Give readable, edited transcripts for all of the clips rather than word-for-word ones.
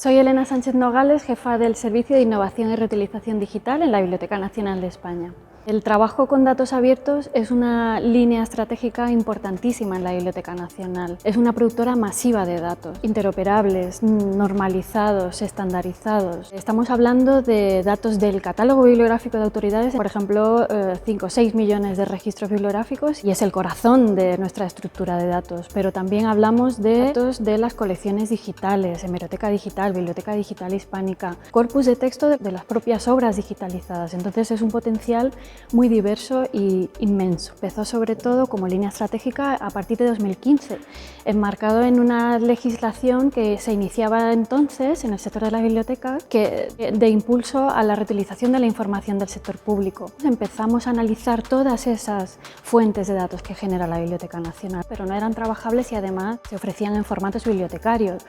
Soy Elena Sánchez Nogales, jefa del Servicio de Innovación y Reutilización Digital en la Biblioteca Nacional de España. El trabajo con datos abiertos es una línea estratégica importantísima en la Biblioteca Nacional. Es una productora masiva de datos, interoperables, normalizados, estandarizados. Estamos hablando de datos del catálogo bibliográfico de autoridades, por ejemplo, 5 o 6 millones de registros bibliográficos, y es el corazón de nuestra estructura de datos. Pero también hablamos de datos de las colecciones digitales, hemeroteca digital, biblioteca digital hispánica, corpus de texto de las propias obras digitalizadas. Entonces es un potencial muy diverso y inmenso. Empezó sobre todo como línea estratégica a partir de 2015, enmarcado en una legislación que se iniciaba entonces en el sector de la biblioteca de impulso a la reutilización de la información del sector público. Empezamos a analizar todas esas fuentes de datos que genera la Biblioteca Nacional, pero no eran trabajables y además se ofrecían en formatos bibliotecarios.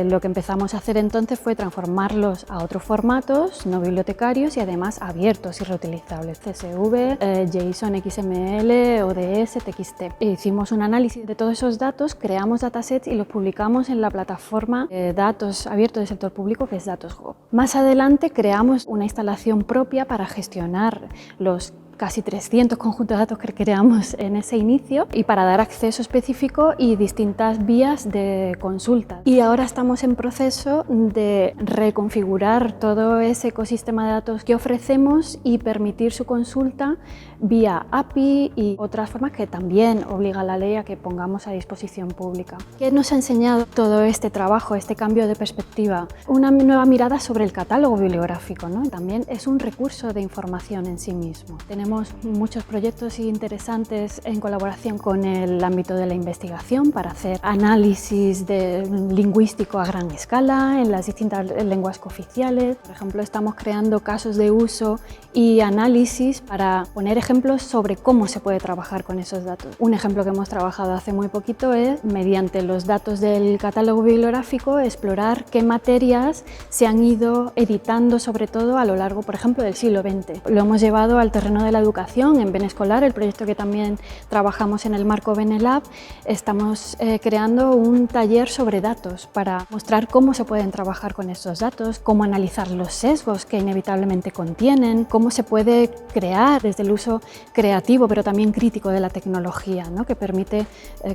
Lo que empezamos a hacer entonces fue transformarlos a otros formatos no bibliotecarios y además abiertos y reutilizables. CSV, JSON, XML, ODS, TXT. Hicimos un análisis de todos esos datos, creamos datasets y los publicamos en la plataforma de datos abiertos del sector público que es DatosGov. Más adelante creamos una instalación propia para gestionar los casi 300 conjuntos de datos que creamos en ese inicio y para dar acceso específico y distintas vías de consulta. Y ahora estamos en proceso de reconfigurar todo ese ecosistema de datos que ofrecemos y permitir su consulta vía API y otras formas que también obliga la ley a que pongamos a disposición pública. ¿Qué nos ha enseñado todo este trabajo, este cambio de perspectiva? Una nueva mirada sobre el catálogo bibliográfico, ¿no? También es un recurso de información en sí mismo. Tenemos muchos proyectos interesantes en colaboración con el ámbito de la investigación para hacer análisis lingüístico a gran escala en las distintas lenguas cooficiales. Por ejemplo, estamos creando casos de uso y análisis para poner ejemplos sobre cómo se puede trabajar con esos datos. Un ejemplo que hemos trabajado hace muy poquito es, mediante los datos del catálogo bibliográfico, explorar qué materias se han ido editando, sobre todo a lo largo, por ejemplo, del siglo XX. Lo hemos llevado al terreno de la educación en Benescolar, el proyecto que también trabajamos en el marco Benelab. Estamos creando un taller sobre datos para mostrar cómo se pueden trabajar con estos datos, cómo analizar los sesgos que inevitablemente contienen, cómo se puede crear desde el uso creativo pero también crítico de la tecnología, ¿no? Que permite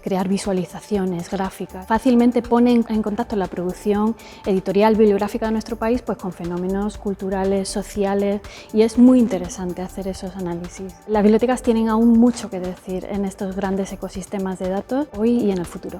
crear visualizaciones, gráficas. Fácilmente pone en contacto la producción editorial bibliográfica de nuestro país pues, con fenómenos culturales, sociales, y es muy interesante hacer esos análisis. Las bibliotecas tienen aún mucho que decir en estos grandes ecosistemas de datos hoy y en el futuro.